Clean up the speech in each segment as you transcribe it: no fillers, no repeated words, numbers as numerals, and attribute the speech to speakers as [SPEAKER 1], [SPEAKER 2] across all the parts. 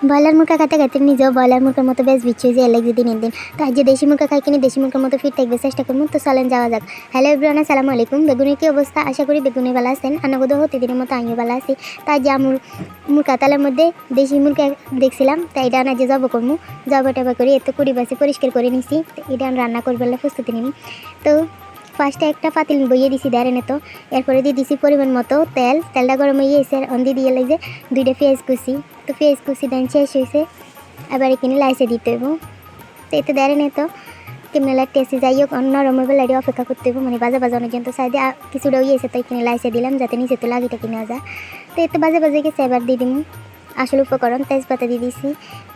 [SPEAKER 1] Broiler মুরগা খাইতে খাইতে নিজেও ব্রয়লার মুরগার মতো বেশ বিচ্ছু যে এলাকা দিন দিন তাই যে দেশি মুরগা খাই কিনে দেশি মুরগার মতো ফিট থাকবে চেষ্টা করবো। তো চলেন যাওয়া যাক। হ্যালো এভরিওয়ান, আসসালামু আলাইকুম। বেগুনের কি অবস্থা? আশা করি বেগুনের ভালো আছেন। আনাগত হতে দিনের মতো আমিও ভালো আছি। তাই যে মুরগা তালের মধ্যে দেশি মুরগা দেখছিলাম, তাই এটা আনা যে জব করবো। জব টবা করে এত কুড়ি বাসি পরিষ্কার করে নিছি। এটা রান্না করবার প্রস্তুতি নিই। তো ফার্স্টে একটা পাতিল বইয়ে দিছি দেড়েনে। তো এরপরে দিয়ে দিছি পরিমাণ মতো তেলটা গরম হয়ে এসে অন্দি দিয়ে লাগে দুইটা পেঁয়াজ কুচি। তো পেঁয়াজ কুচি দেন শেষ হয়েছে, এবার এখানে লাইসে দিতে হইব। তো এতে দেড়েনে তো কেমন লাগতেছে, যাই হোক নরম হইবে লাইটে অপেক্ষা করতে হইব, মানে বাজা বাজানোর জন্য। তো সাইডে কিছুটা হয়েছে, তো এখানে লাইসে দিলাম যাতে নিচে তো লাগিটা কিনে আসা। তো এতে বাজে গেছে, এবার দিয়ে দিন আসল উপকরণ তেজপাতা দিয়ে দিছি,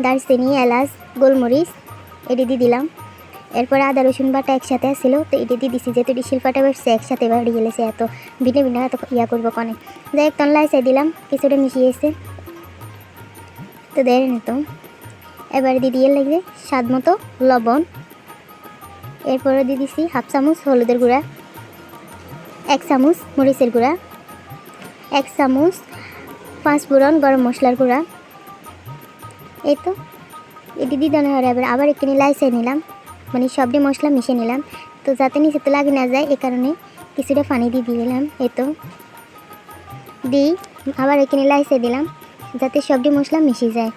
[SPEAKER 1] দারচিনি, এলাচ, গোলমরিচ এটি দিয়ে দিলাম। এরপরে আদা রসুন বাটা একসাথে আসছিল, তো এটি দিয়ে দিছি যেহেতু এটি শিল্পাটা বেশছে একসাথে বাড়ি গেলেছে, এত ভিন্ন ভিন্ন এত ইয়া করবো কনে। যাই হোক তখন লাইসে দিলাম, কিছুটা মিশিয়েছে। তো দেয় তো এবার দিয়ে দিয়ে লাগবে স্বাদ মতো লবণ। এরপরে দিয়ে দিছি হাফ চামচ হলুদের গুঁড়া, 1 চামচ মরিচের গুঁড়া, 1 চামচ পাঁচফোড়ন গরম মশলার গুঁড়া। এই তো এটি দিয়ে দেওয়া হয়। এবার আবার একটু লাইসে নিলাম, মানে সবটি মশলা মিশিয়ে নিলাম। তো যাতে নিচে তো লাগে না যায়, এ কারণে কিছুটা পানি দিয়ে দিলাম। এই তো দিই আবার এখানে লাইসে দিলাম যাতে সবটি মশলা মিশে যায়।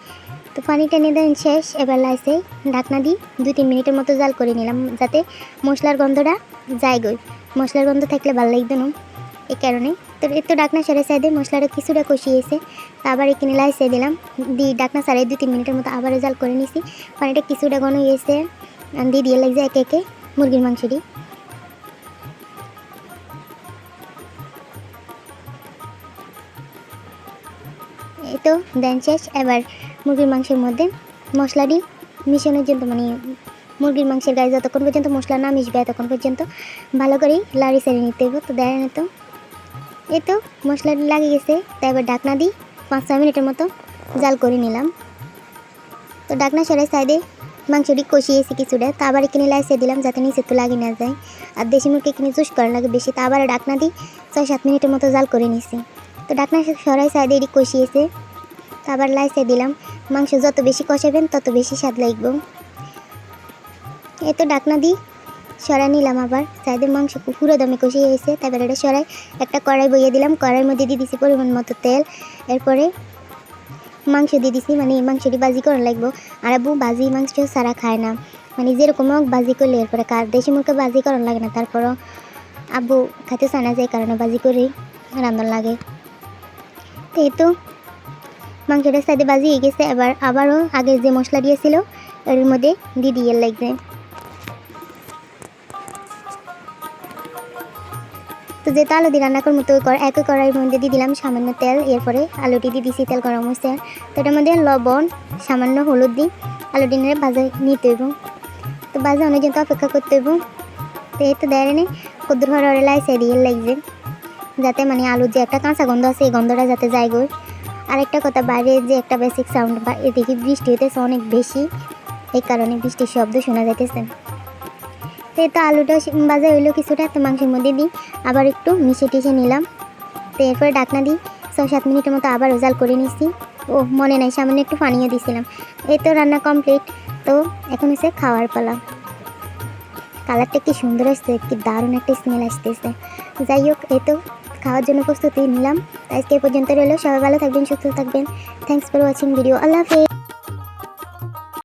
[SPEAKER 1] তো পানিটা নিয়ে দেন শেষ। এবার লাইসে ঢাকনা দিই 2-3 মিনিটের মতো জাল করে নিলাম যাতে মশলার গন্ধটা যায় গই। মশলার গন্ধ থাকলে ভালো লাগবে না, এই কারণে। তো একটু ডাকনা সারে সাইডে মশলাটা কিছুটা কষিয়েছে। তো আবার এখানে লাইসে দিলাম, ডাকনা সারে 2-3 মিনিটের মতো আবার জাল করে নিছি। পানিটা কিছুটা ঘন হয়েছে, দিয়ে লাগছে একে একে মুরগির মাংসটি। এই তো দেন শেষ। এবার মুরগির মাংসের মধ্যে মশলাটি মিশানোর জন্য, মানে মুরগির মাংসের গায়ে যতক্ষণ পর্যন্ত মশলা না মিশবে ততক্ষণ পর্যন্ত ভালো করেই লাড়ি সারি নিতে হবে। তো দেয় না তো এই তো মশলাটি লাগিয়ে গেছে। তাই এবার ডাকনা দিই 5-6 মিনিটের মতো জাল করে নিলাম। তো ডাকনা সারাই সাইডে মাংসটি কষিয়েছি কিছুটা। তা আবার এখানে লাইসে দিলাম যাতে নিচে তো লাগে না যায়। আর দেশি মুরগি কিনে জুস করা লাগে বেশি। তা আবার ডাকনা দিই 6-7 মিনিটের মতো জাল করে নিছি। তো ডাকনা সরাই সাইডে এটি কষিয়েছে। তো আবার লাইসে দিলাম। মাংস যত বেশি কষাবেন তত বেশি স্বাদ লাগবে। এই তো ডাকনা দিই সরাই নিলাম। আবার সাইডে মাংস পুরো দমে কষিয়ে এসে তারপর এটা সরাই একটা কড়াই বইয়ে দিলাম। কড়াইয়ের মধ্যে দিয়ে দিছি পরিমাণ মতো তেল। এরপরে মাংস দিয়ে দিছি, মানে মাংসটি বাজি করা লাগবো। আর আব্বু বাজি মাংস সারা খায় না, মানে যেরকম হোক বাজি করলে এরপরে দেশি মুরগি বাজি করানো লাগে না। তারপরও আব্বু খাতে চায় না, যে কারণে বাজি করেই রান্না লাগে। তো এই তো মাংসটা সাইডে বাজি হয়ে গেছে। এবার আবারও আগের যে মশলা দিয়েছিল এর মধ্যে দিয়ে লাগবে। তো যেটা আলু দিয়ে রান্না করবো, তো একই কড়াইয়ের মধ্যে দিয়ে দিলাম সামান্য তেল। এরপরে আলুটি দিয়ে দিছি, তেল গরম হয়েছে। তো এটার মধ্যে লবণ সামান্য হলুদ দিই আলুটি নিয়ে ভাজা নিতে হইব। তো ভাজা অনেক জন্য অপেক্ষা করতে হইব। তো এই তো দেয় নেই কদ্দুর ঘরে লাইসে দিয়ে লাগবে যাতে মানে আলুর যে একটা কাঁচা গন্ধ আছে এই গন্ধটা যাতে যায় গই। আরেকটা কথা, বাইরে যে একটা বেসিক সাউন্ড বা এদিকে বৃষ্টি হইতেছে অনেক বেশি, এই কারণে বৃষ্টির শব্দ শোনা যাইতেছে। তো এই তো আলুটা ভাজা হইলো কিছুটা। তো মাংসের মধ্যে দিই আবার একটু মিশে টিশে নিলাম। তো এরপরে ডাকনা দিই 6-7 মিনিটের মতো আবার জাল করে নিচ্ছি। ও মনে নাই সামান্য একটু পানিও দিয়েছিলাম। এই তো রান্না কমপ্লিট। তো এখন হচ্ছে খাওয়ার পালা। কালারটা কি সুন্দর আসছে, কি দারুণ একটা স্মেল আসতেছে। যাই হোক এই তো খাওয়ার জন্য প্রস্তুতি নিলাম। আজকে পর্যন্ত রইলো। সবাই ভালো থাকবেন, সুস্থ থাকবেন। Thanks for watching video. আল্লাহ হাফেজ।